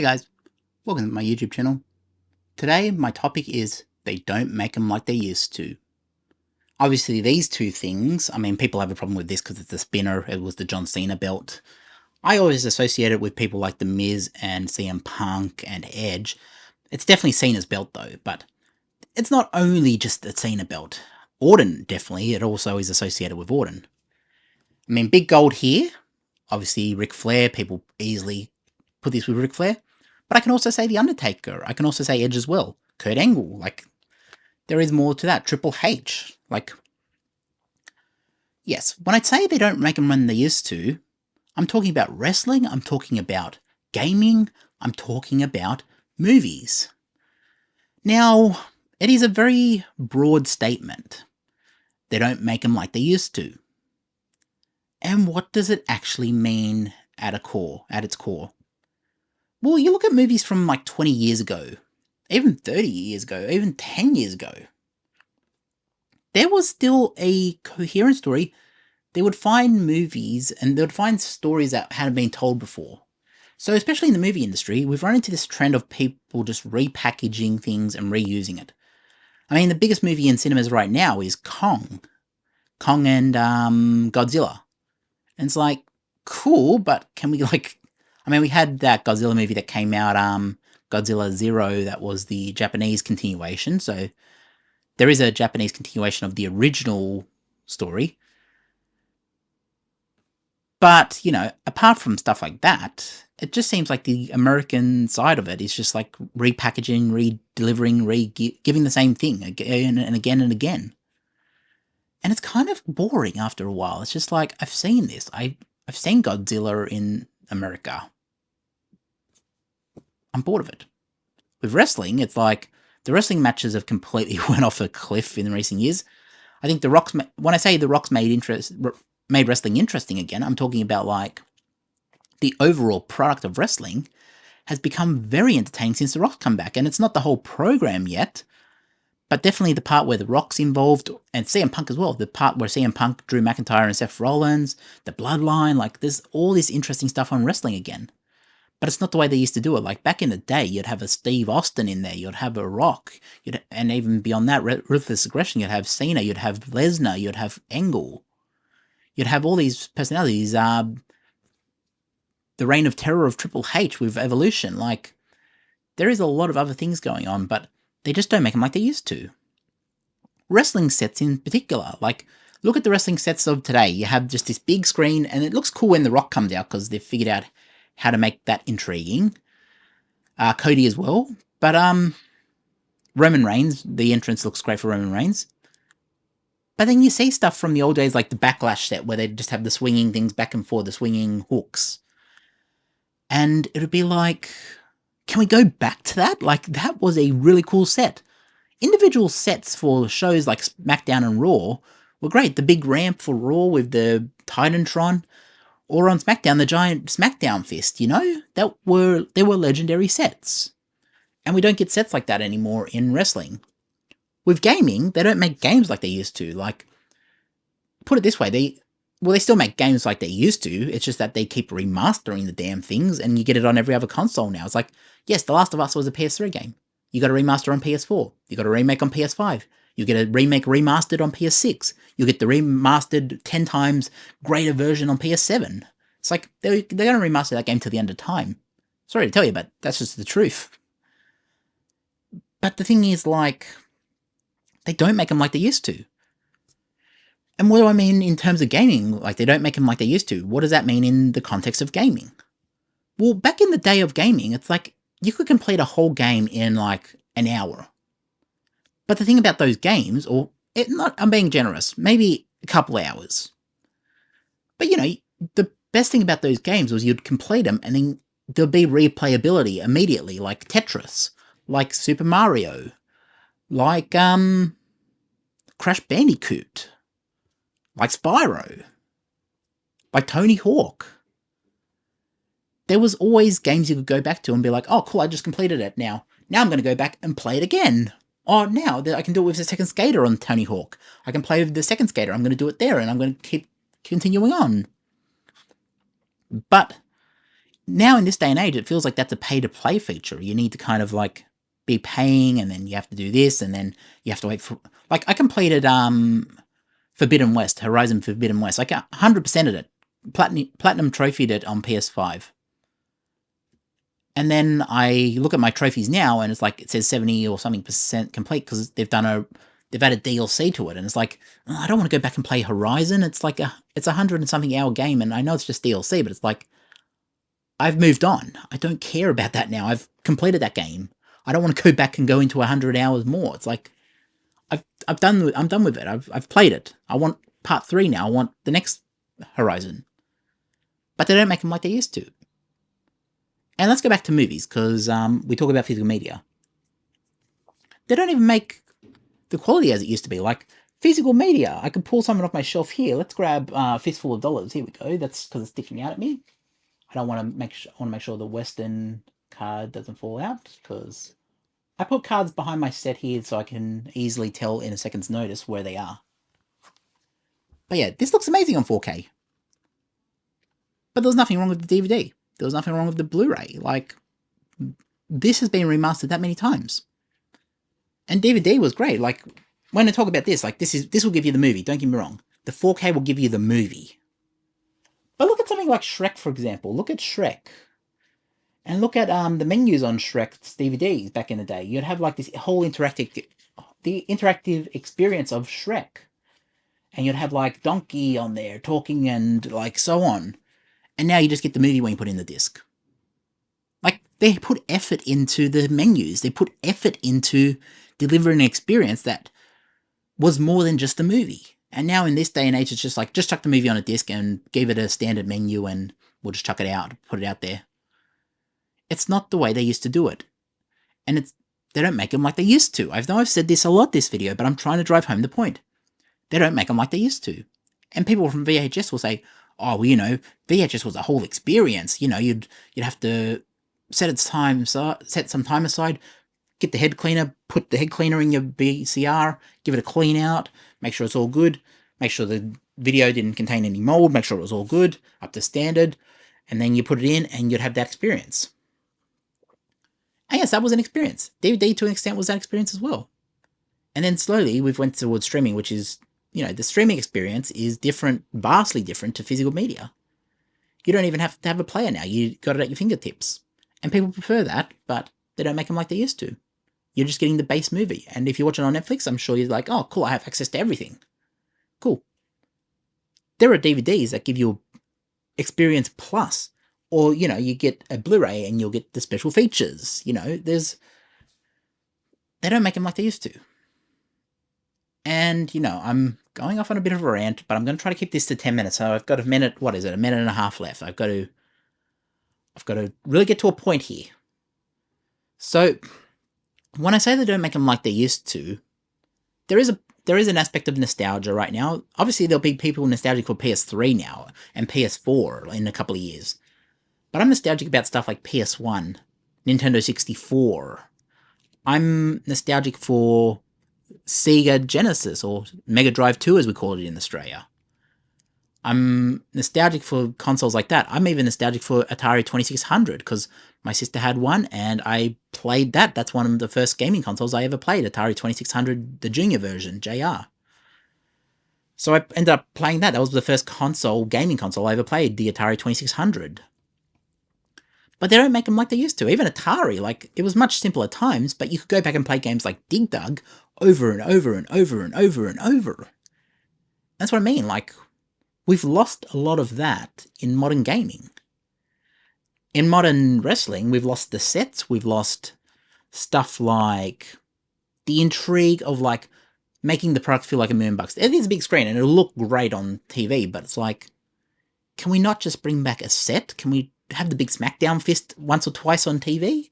Hey guys, welcome to my YouTube channel. Today my topic is they don't make them like they used to. Obviously these two things, I mean people have a problem with this because it's the spinner, it was the John Cena belt. I always associate it with people like The Miz and CM Punk and Edge. It's definitely Cena's belt though, but it's not only just the Cena belt. Orton definitely, it also is associated with Orton. I mean big gold here, obviously Ric Flair, people easily put this with Ric Flair. But I can also say The Undertaker. I can also say Edge as well. Kurt Angle. Like, there is more to that. Triple H. Like, yes, when I say they don't make them when they used to, I'm talking about wrestling, I'm talking about gaming, I'm talking about movies. Now, it is a very broad statement. They don't make them like they used to. And what does it actually mean at its core? Well, you look at movies from like 20 years ago, even 30 years ago, even 10 years ago. There was still a coherent story. They would find movies and they would find stories that hadn't been told before. So especially in the movie industry, we've run into this trend of people just repackaging things and reusing it. I mean, the biggest movie in cinemas right now is Kong. Kong and Godzilla. And it's like, cool, but can we I mean, we had that Godzilla movie that came out, Godzilla Zero, that was the Japanese continuation, so there is a Japanese continuation of the original story. But, you know, apart from stuff like that, it just seems like the American side of it is just like repackaging, re-delivering, giving the same thing again and again and again. And it's kind of boring after a while. It's just like, I've seen this. I've seen Godzilla in America. I'm bored of it. With wrestling, it's like the wrestling matches have completely went off a cliff in recent years. I think The Rock's, when I say The Rock's made wrestling interesting again, I'm talking about like the overall product of wrestling has become very entertaining since The Rock's come back. And it's not the whole program yet, but definitely the part where The Rock's involved, and CM Punk as well, the part where CM Punk, Drew McIntyre and Seth Rollins, the Bloodline, like there's all this interesting stuff on wrestling again. But it's not the way they used to do it. Like back in the day, you'd have a Steve Austin in there, you'd have a Rock, and even beyond that, Ruthless Aggression, you'd have Cena, you'd have Lesnar, you'd have Angle. You'd have all these personalities, the reign of terror of Triple H with Evolution. Like, there is a lot of other things going on, but they just don't make them like they used to. Wrestling sets in particular, like, look at the wrestling sets of today. You have just this big screen, and it looks cool when The Rock comes out because they've figured out how to make that intriguing. Cody as well. But Roman Reigns, the entrance looks great for Roman Reigns. But then you see stuff from the old days like the Backlash set where they just have the swinging things back and forth, the swinging hooks. And it would be like, can we go back to that? Like, that was a really cool set. Individual sets for shows like SmackDown and Raw were great. The big ramp for Raw with the Titantron, or on SmackDown, the giant SmackDown fist, you know? They were legendary sets. And we don't get sets like that anymore in wrestling. With gaming, they don't make games like they used to. Like, put it this way, they still make games like they used to, it's just that they keep remastering the damn things, and you get it on every other console now. It's like, yes, The Last of Us was a PS3 game. You got a remaster on PS4. You got a remake on PS5. You get a remake remastered on PS6. You get the remastered 10 times greater version on PS7. It's like, they're going to remaster that game till the end of time. Sorry to tell you, but that's just the truth. But the thing is, like, they don't make them like they used to. And what do I mean in terms of gaming? Like, they don't make them like they used to. What does that mean in the context of gaming? Well, back in the day of gaming, it's like, you could complete a whole game in, like, an hour. But the thing about those games, I'm being generous, maybe a couple hours. But, you know, the best thing about those games was you'd complete them, and then there'd be replayability immediately, like Tetris, like Super Mario, like, Crash Bandicoot, like Spyro, like Tony Hawk. There was always games you could go back to and be like, oh, cool, I just completed it now. Now I'm going to go back and play it again. Oh, now I can do it with the second skater on Tony Hawk. I can play with the second skater. I'm going to do it there, and I'm going to keep continuing on. But now in this day and age, it feels like that's a pay-to-play feature. You need to kind of like be paying, and then you have to do this, and then you have to wait for... Like, I completed Forbidden West, Horizon Forbidden West. Like, 100%ed it. Platinum trophied it on PS5. And then I look at my trophies now, and it's like, it says 70 or something % complete, because they've added DLC to it, and it's like, oh, I don't want to go back and play Horizon. It's like it's 100 and something hour game, and I know it's just DLC, but it's like, I've moved on. I don't care about that now. I've completed that game. I don't want to go back and go into 100 hours more. It's like, I'm done with it. I've played it. I want part 3 now. I want the next Horizon. But they don't make them like they used to. And let's go back to movies, because we talk about physical media. They don't even make the quality as it used to be. Like, physical media, I could pull something off my shelf here. Let's grab Fistful of Dollars. Here we go. That's because it's sticking out at me. I want to make sure the Western card doesn't fall out, because I put cards behind my set here so I can easily tell in a second's notice where they are. But yeah, this looks amazing on 4K. But there was nothing wrong with the DVD. There was nothing wrong with the Blu-ray. Like, this has been remastered that many times. And DVD was great. Like, when I talk about this, like, this will give you the movie, don't get me wrong. The 4K will give you the movie. But look at something like Shrek, for example. Look at Shrek. And look at the menus on Shrek's DVDs back in the day. You'd have like this whole interactive experience of Shrek. And you'd have like Donkey on there talking and like so on. And now you just get the movie when you put in the disc. Like, they put effort into the menus. They put effort into delivering an experience that was more than just a movie. And now in this day and age, it's just like, just chuck the movie on a disc and give it a standard menu and we'll just chuck it out, put it out there. It's not the way they used to do it. And they don't make them like they used to. I know I've said this a lot this video, but I'm trying to drive home the point. They don't make them like they used to. And people from VHS will say, oh, well, you know, VHS was a whole experience. You know, you'd have to set some time aside, get the head cleaner, put the head cleaner in your VCR, give it a clean out, make sure it's all good, make sure the video didn't contain any mold, make sure it was all good, up to standard, and then you put it in and you'd have that experience. And yes, that was an experience. DVD to an extent was that experience as well. And then slowly we've went towards streaming, which is, you know, the streaming experience is different, vastly different to physical media. You don't even have to have a player now. You got it at your fingertips. And people prefer that, but they don't make them like they used to. You're just getting the base movie. And if you watch it on Netflix, I'm sure you're like, oh, cool, I have access to everything. Cool. There are DVDs that give you Experience Plus. Or, you know, you get a Blu-ray and you'll get the special features. You know, they don't make them like they used to. And, you know, I'm going off on a bit of a rant, but I'm going to try to keep this to 10 minutes. So I've got a minute and a half left. I've got to really get to a point here. So, when I say they don't make them like they used to, there is an aspect of nostalgia right now. Obviously, there'll be people nostalgic for PS3 now, and PS4 in a couple of years. But I'm nostalgic about stuff like PS1, Nintendo 64. I'm nostalgic for Sega Genesis, or Mega Drive 2 as we call it in Australia. I'm nostalgic for consoles like that. I'm even nostalgic for Atari 2600, because my sister had one and I played that. That's one of the first gaming consoles I ever played, Atari 2600, the junior version, JR. So I ended up playing that. That was the first gaming console I ever played, the Atari 2600. But they don't make them like they used to. Even Atari, like, it was much simpler at times, but you could go back and play games like Dig Dug over and over and over and over and over. That's what I mean, like, we've lost a lot of that in modern gaming. In modern wrestling, we've lost the sets, we've lost stuff like the intrigue of, like, making the product feel like $1 million. It is a big screen and it'll look great on TV, but it's like, can we not just bring back a set? Can we have the big SmackDown fist once or twice on TV?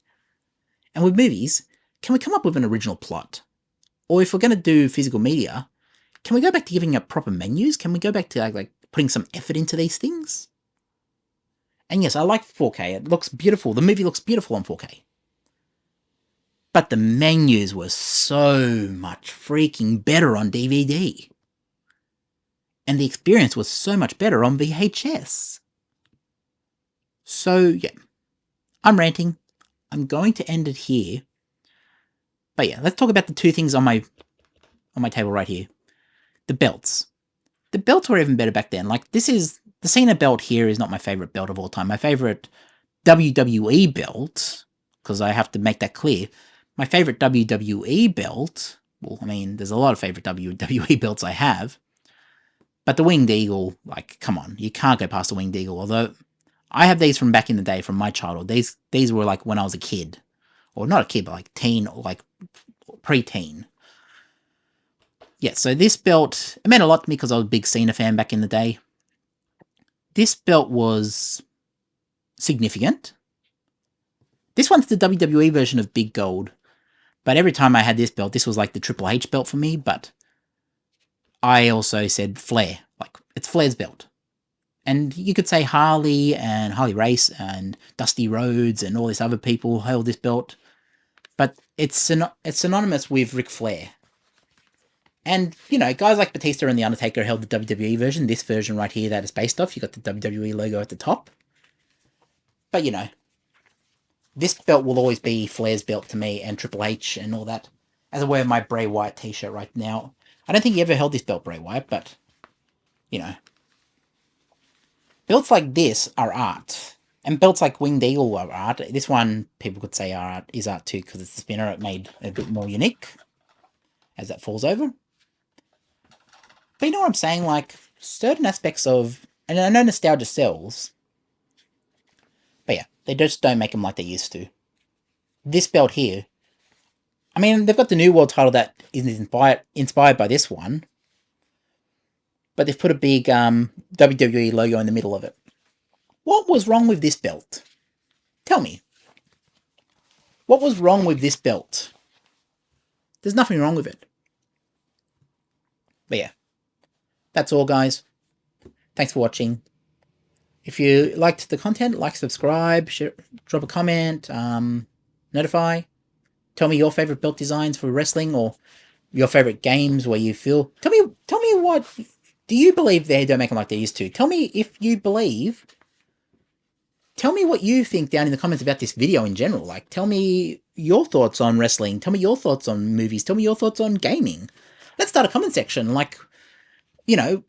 And with movies, can we come up with an original plot? Or if we're going to do physical media, can we go back to giving up proper menus? Can we go back to like putting some effort into these things? And yes, I like 4K. It looks beautiful. The movie looks beautiful on 4K. But the menus were so much freaking better on DVD. And the experience was so much better on VHS. So, yeah, I'm ranting. I'm going to end it here. But yeah, let's talk about the two things on my table right here. The belts. The belts were even better back then. Like, this is... The Cena belt here is not my favorite belt of all time. My favorite WWE belt, because I have to make that clear, my favorite WWE belt... Well, I mean, there's a lot of favorite WWE belts I have. But the Winged Eagle, like, come on. You can't go past the Winged Eagle. Although, I have these from back in the day, from my childhood. These were, like, when I was a kid. Or not a kid, but, like, teen, or, like, pre-teen. Yeah, so this belt, it meant a lot to me because I was a big Cena fan back in the day. This belt was significant. This one's the WWE version of Big Gold. But every time I had this belt, this was like the Triple H belt for me, but I also said Flair. Like, it's Flair's belt. And you could say Harley and Harley Race and Dusty Rhodes and all these other people held this belt. But it's synonymous with Ric Flair. And, you know, guys like Batista and The Undertaker held the WWE version. This version right here that it's based off, you got the WWE logo at the top. But, you know, this belt will always be Flair's belt to me, and Triple H and all that. As I wear my Bray Wyatt t-shirt right now. I don't think he ever held this belt, Bray Wyatt, but, you know. Belts like this are art. And belts like Winged Eagle are art. This one, people could say is art too, because it's the spinner. It made it a bit more unique as that falls over. But you know what I'm saying? Like, certain aspects of... And I know nostalgia sells. But yeah, they just don't make them like they used to. This belt here... I mean, they've got the New World title that is inspired by this one. But they've put a big WWE logo in the middle of it. What was wrong with this belt? Tell me. What was wrong with this belt? There's nothing wrong with it. But yeah. That's all, guys. Thanks for watching. If you liked the content, like, subscribe, share, drop a comment, notify. Tell me your favorite belt designs for wrestling, or your favorite games where you feel... Tell me what... Do you believe they don't make them like they used to? Tell me if you believe... Tell me what you think down in the comments about this video in general. Like, tell me your thoughts on wrestling. Tell me your thoughts on movies. Tell me your thoughts on gaming. Let's start a comment section. Like, you know,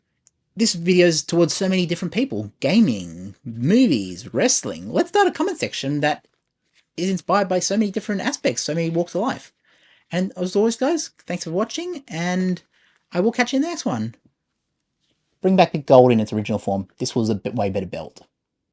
this video's towards so many different people. Gaming, movies, wrestling. Let's start a comment section that is inspired by so many different aspects, so many walks of life. And as always, guys, thanks for watching, and I will catch you in the next one. Bring back the gold in its original form. This was a way better belt.